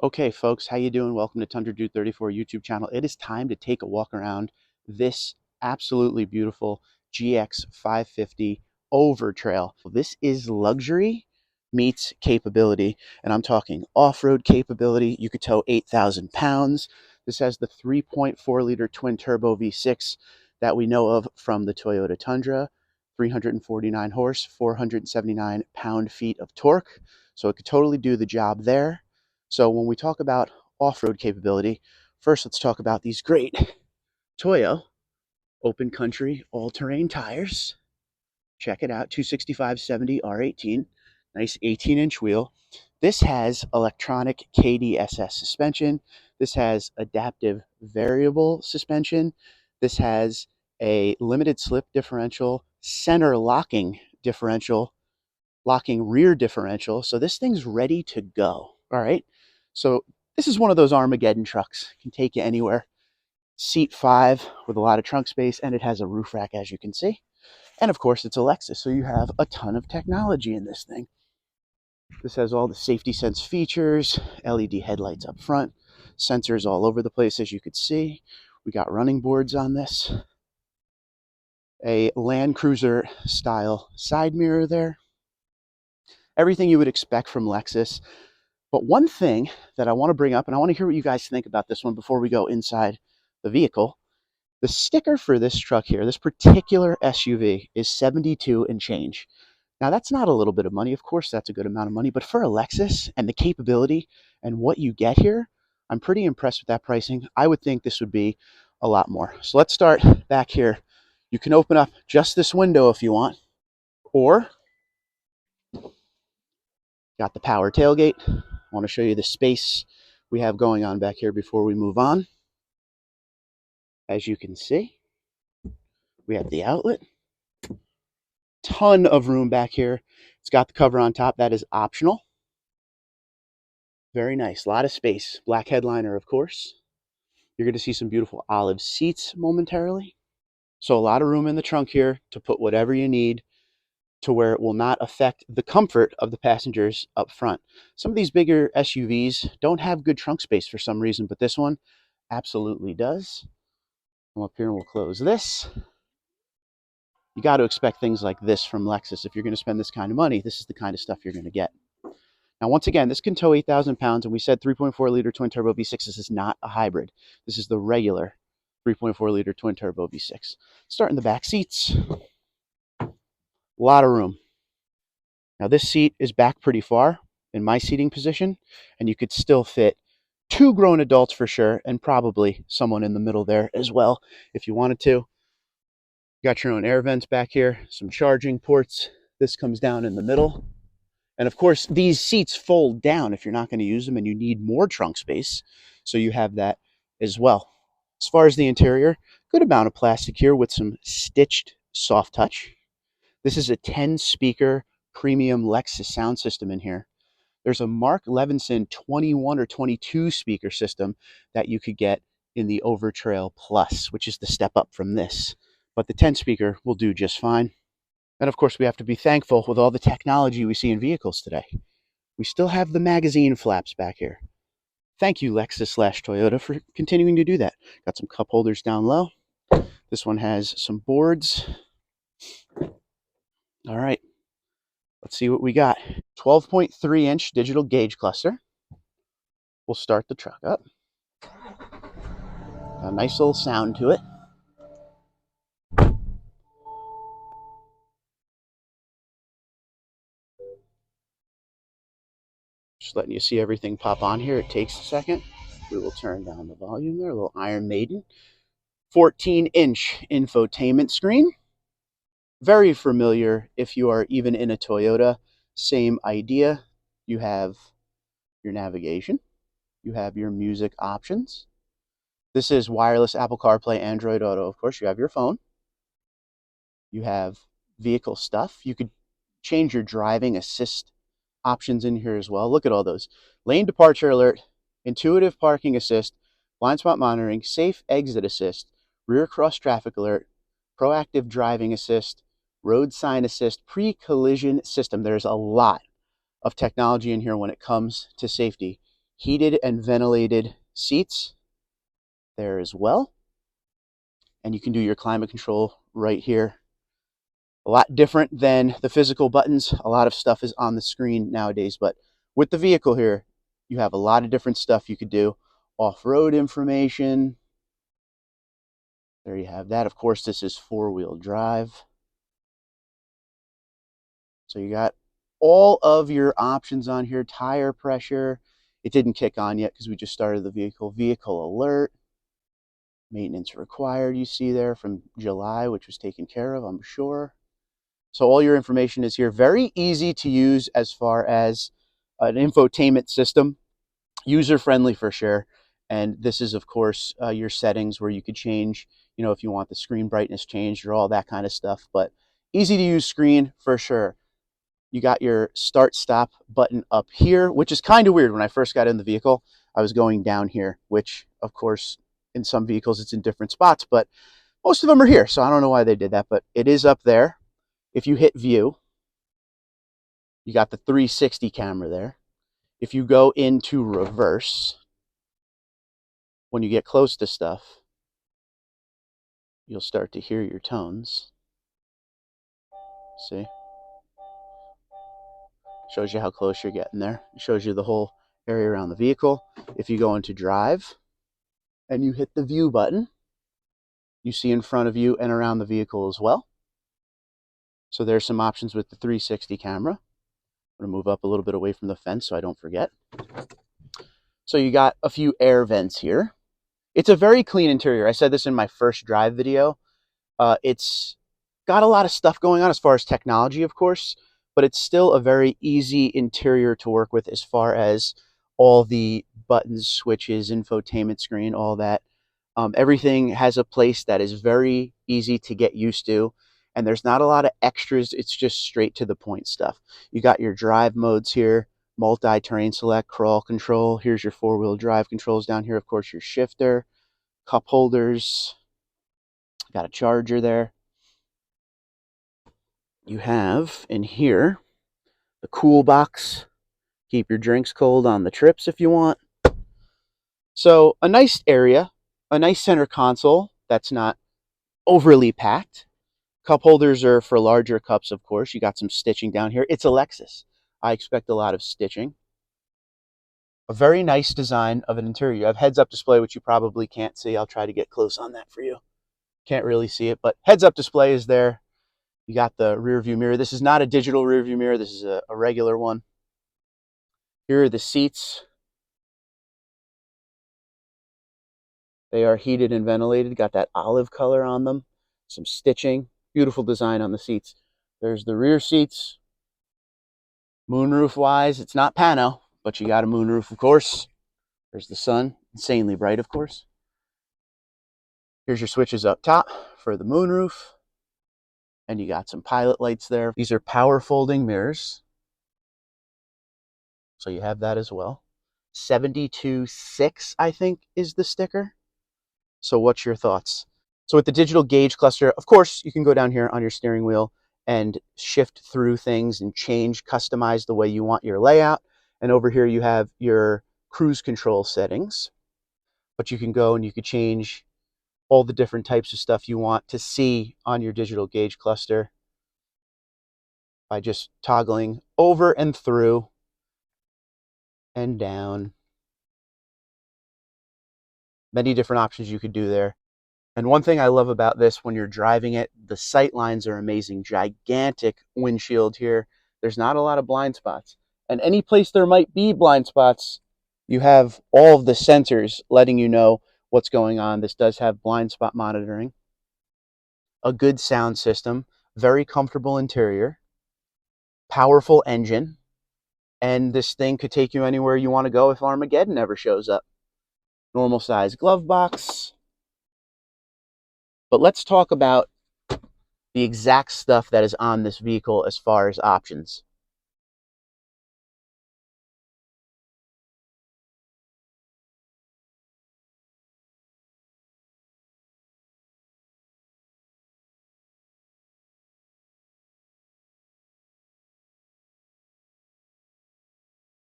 Okay, folks, how you doing? Welcome to Tundra Dude 34 YouTube channel. It is time to take a walk around this absolutely beautiful GX 550 Overtrail. This is luxury meets capability, and I'm talking off-road capability. You could tow 8,000 pounds. This has the 3.4-liter twin-turbo V6 that we know of from the Toyota Tundra, 349 horse, 479 pound-feet of torque. So it could totally do the job there. So when we talk about off-road capability, first let's talk about these great Toyo open country all-terrain tires. Check it out, 265/70 R18, nice 18-inch wheel. This has electronic KDSS suspension. This has adaptive variable suspension. This has a limited slip differential, center locking differential, locking rear differential. So this thing's ready to go. All right. So this is one of those Armageddon trucks. It can take you anywhere. Seat 5 with a lot of trunk space, and it has a roof rack, as you can see. And of course, it's a Lexus, so you have a ton of technology in this thing. This has all the safety sense features, LED headlights up front, sensors all over the place, as you could see. We got running boards on this. A Land Cruiser style side mirror there. Everything you would expect from Lexus. But one thing that I want to bring up, and I want to hear what you guys think about this one before we go inside the vehicle. The sticker for this truck here, this particular SUV, is $72 and change. Now, that's not a little bit of money. Of course, that's a good amount of money. But for a Lexus and the capability and what you get here, I'm pretty impressed with that pricing. I would think this would be a lot more. So let's start back here. You can open up just this window if you want, or got the power tailgate. I want to show you the space we have going on back here before we move on. As you can see, we have the outlet. Ton of room back here. It's got the cover on top. That is optional. Very nice. A lot of space. Black headliner, of course. You're going to see some beautiful olive seats momentarily. So a lot of room in the trunk here to put whatever you need, to where it will not affect the comfort of the passengers up front. Some of these bigger SUVs don't have good trunk space for some reason, but this one absolutely does. Come up here and we'll close this. You got to expect things like this from Lexus. If you're going to spend this kind of money, this is the kind of stuff you're going to get. Now, once again, this can tow 8,000 pounds, and we said 3.4-liter twin-turbo V6. This is not a hybrid. This is the regular 3.4-liter twin-turbo V6. Start in the back seats. A lot of room. Now, this seat is back pretty far in my seating position, and you could still fit 2 grown adults for sure, and probably someone in the middle there as well if you wanted to. You got your own air vents back here, some charging ports. This comes down in the middle. And of course, these seats fold down if you're not going to use them and you need more trunk space. So you have that as well. As far as the interior, good amount of plastic here with some stitched soft touch. This is a 10-speaker premium Lexus sound system in here. There's a Mark Levinson 21 or 22 speaker system that you could get in the Overtrail Plus, which is the step up from this. But the 10 speaker will do just fine. And of course, we have to be thankful with all the technology we see in vehicles today. We still have the magazine flaps back here. Thank you, Lexus/Toyota, for continuing to do that. Got some cup holders down low. This one has some boards. All right, let's see what we got. 12.3-inch digital gauge cluster. We'll start the truck up. Got a nice little sound to it. Just letting you see everything pop on here. It takes a second. We will turn down the volume there. A little Iron Maiden. 14-inch infotainment screen. Very familiar if you are even in a Toyota. Same idea. You have your navigation. You have your music options. This is wireless Apple CarPlay, Android Auto. Of course, you have your phone. You have vehicle stuff. You could change your driving assist options in here as well. Look at all those. Lane departure alert, intuitive parking assist, blind spot monitoring, safe exit assist, rear cross traffic alert, proactive driving assist, road sign assist, pre-collision system. There's a lot of technology in here when it comes to safety. heated and ventilated seats there as well. And you can do your climate control right here. A lot different than the physical buttons. A lot of stuff is on the screen nowadays, but with the vehicle here, you have a lot of different stuff you could do. Off-road information. There you have that. Of course, this is four-wheel drive. So you got all of your options on here. Tire pressure. It didn't kick on yet because we just started the vehicle. Vehicle alert. Maintenance required, you see there from July, which was taken care of, I'm sure. So all your information is here. Very easy to use as far as an infotainment system. User-friendly for sure. And this is, of course, your settings where you could change, if you want the screen brightness changed or all that kind of stuff. But easy to use screen for sure. You got your start-stop button up here, which is kind of weird. When I first got in the vehicle, I was going down here, which, of course, in some vehicles it's in different spots, but most of them are here. So I don't know why they did that, but it is up there. If you hit view, you got the 360 camera there. If you go into reverse, when you get close to stuff, you'll start to hear your tones. See? Shows you how close you're getting there. It shows you the whole area around the vehicle. If you go into drive and you hit the view button, you see in front of you and around the vehicle as well. So there's some options with the 360 camera. I'm going to move up a little bit away from the fence so I don't forget. So you got a few air vents here. It's a very clean interior. I said this in my first drive video. It's got a lot of stuff going on as far as technology, of course, but it's still a very easy interior to work with as far as all the buttons, switches, infotainment screen, all that. Everything has a place that is very easy to get used to, and there's not a lot of extras. It's just straight to the point stuff. You got your drive modes here, multi-terrain select, crawl control. Here's your four-wheel drive controls down here. Of course, your shifter, cup holders, got a charger there. You have in here the cool box. Keep your drinks cold on the trips if you want. So a nice area, a nice center console that's not overly packed. Cup holders are for larger cups, of course. You got some stitching down here. It's a Lexus. I expect a lot of stitching. A very nice design of an interior. You have heads-up display, which you probably can't see. I'll try to get close on that for you. Can't really see it, but heads-up display is there. You got the rear view mirror. This is not a digital rear view mirror. This is a regular one. Here are the seats. They are heated and ventilated. Got that olive color on them. Some stitching. Beautiful design on the seats. There's the rear seats. Moonroof wise, it's not pano, but you got a moonroof, of course. There's the sun. Insanely bright, of course. Here's your switches up top for the moonroof. And you got some pilot lights there. These are power folding mirrors. So you have that as well. 72.6, I think, is the sticker. So what's your thoughts? So with the digital gauge cluster, of course, you can go down here on your steering wheel and shift through things and change, customize the way you want your layout. And over here you have your cruise control settings. But you can go and you can change all the different types of stuff you want to see on your digital gauge cluster by just toggling over and through and down. Many different options you could do there. And one thing I love about this when you're driving it, the sight lines are amazing. Gigantic windshield here. There's not a lot of blind spots. And any place there might be blind spots, you have all of the sensors letting you know what's going on. This does have blind spot monitoring. A good sound system. Very comfortable interior. Powerful engine. And this thing could take you anywhere you want to go if Armageddon ever shows up. Normal size glove box. But let's talk about the exact stuff that is on this vehicle as far as options.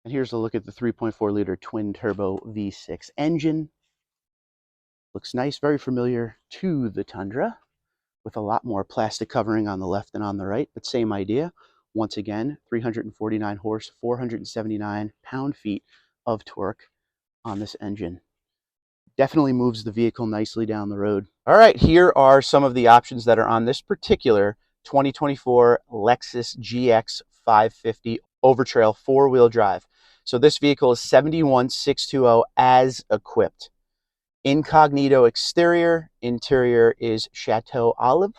And here's a look at the 3.4 liter twin turbo V6 engine. Looks nice, very familiar to the Tundra, with a lot more plastic covering on the left and on the right, but same idea. Once again, 349 horse, 479 pound-feet of torque on this engine. Definitely moves the vehicle nicely down the road. All right, here are some of the options that are on this particular 2024 Lexus GX 550 Overtrail four-wheel drive. So this vehicle is 71,620 as equipped. Incognito exterior, interior is Chateau Olive.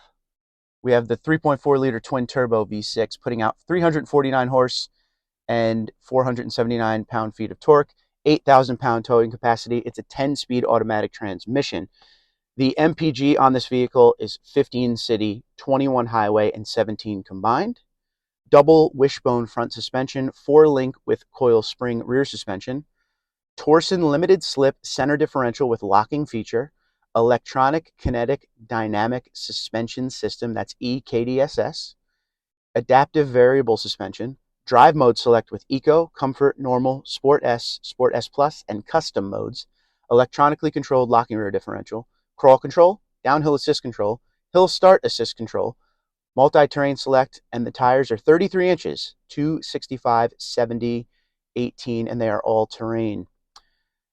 We have the 3.4 liter twin turbo V6 putting out 349 horse and 479 pound-feet of torque, 8,000 pound towing capacity. It's a 10-speed automatic transmission. The MPG on this vehicle is 15 city, 21 highway, and 17 combined. Double wishbone front suspension, 4-link with coil spring rear suspension. Torsen limited slip center differential with locking feature. Electronic kinetic dynamic suspension system, that's EKDSS. Adaptive variable suspension. Drive mode select with Eco, Comfort, Normal, Sport S Plus, and Custom modes. Electronically controlled locking rear differential. Crawl control, downhill assist control, hill start assist control, multi-terrain select, and the tires are 33 inches, 265, 70, 18, and they are all terrain.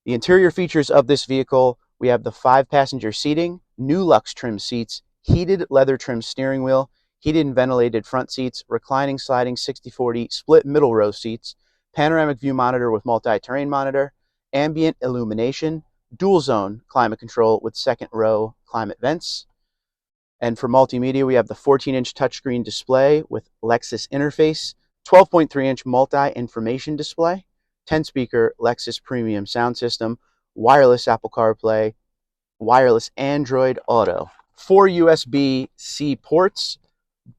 The interior features of this vehicle, we have the 5-passenger seating, new luxe trim seats, heated leather trim steering wheel, heated and ventilated front seats, reclining sliding 60/40 split middle row seats, panoramic view monitor with multi-terrain monitor, ambient illumination, dual zone climate control with second row climate vents. And for multimedia, we have the 14-inch touchscreen display with Lexus interface, 12.3-inch multi-information display, 10-speaker Lexus premium sound system, wireless Apple CarPlay, wireless Android Auto, 4 USB-C ports,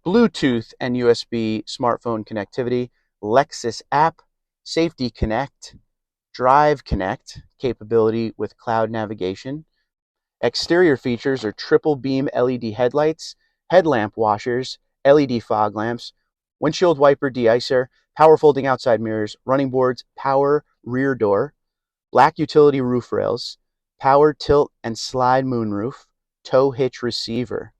Bluetooth and USB smartphone connectivity, Lexus app, Safety Connect, Drive Connect capability with cloud navigation. Exterior features are triple beam LED headlights, headlamp washers, LED fog lamps, windshield wiper deicer, power folding outside mirrors, running boards, power rear door, black utility roof rails, power tilt and slide moonroof, tow hitch receiver.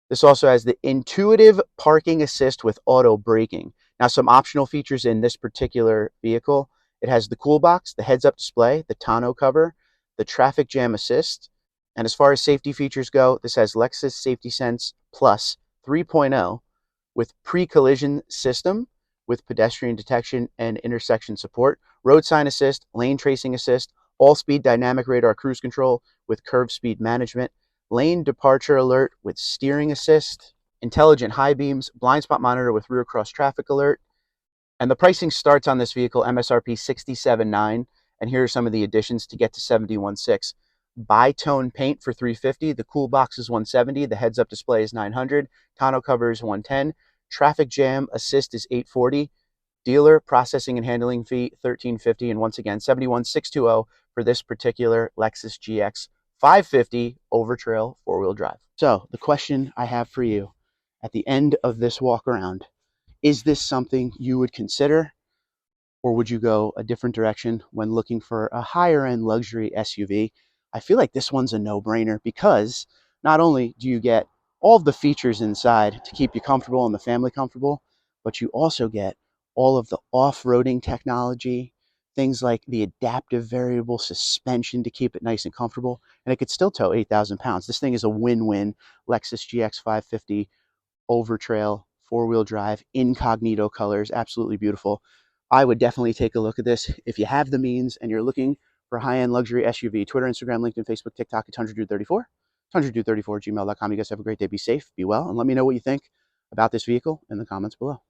This also has the intuitive parking assist with auto braking. Now, some optional features in this particular vehicle. It has the cool box, the heads-up display, the tonneau cover, the traffic jam assist. And as far as safety features go, this has Lexus Safety Sense Plus 3.0 with pre-collision system with pedestrian detection and intersection support, road sign assist, lane tracing assist, all-speed dynamic radar cruise control with curve speed management, lane departure alert with steering assist, intelligent high beams, blind spot monitor with rear cross traffic alert. And the pricing starts on this vehicle, MSRP $67,900. And here are some of the additions to get to $71,600. Bi-tone paint for $350. The cool box is $170. The heads-up display is $900. Tonneau cover is $110. Traffic jam assist is $840. Dealer processing and handling fee $1,350. And once again, $71,620 for this particular Lexus GX 550 Overtrail four-wheel drive. So the question I have for you at the end of this walk around, is this something you would consider, or would you go a different direction when looking for a higher end luxury SUV? I feel like this one's a no-brainer because not only do you get all of the features inside to keep you comfortable and the family comfortable, but you also get all of the off-roading technology, things like the adaptive variable suspension to keep it nice and comfortable, and it could still tow 8,000 pounds. This thing is a win-win. Lexus GX 550 Overtrail, four-wheel drive, incognito colors, absolutely beautiful. I would definitely take a look at this. If you have the means and you're looking for high-end luxury SUV, Twitter, Instagram, LinkedIn, Facebook, TikTok, it's 100dude34, 100dude34 gmail.com. You guys have a great day. Be safe, be well, and let me know what you think about this vehicle in the comments below.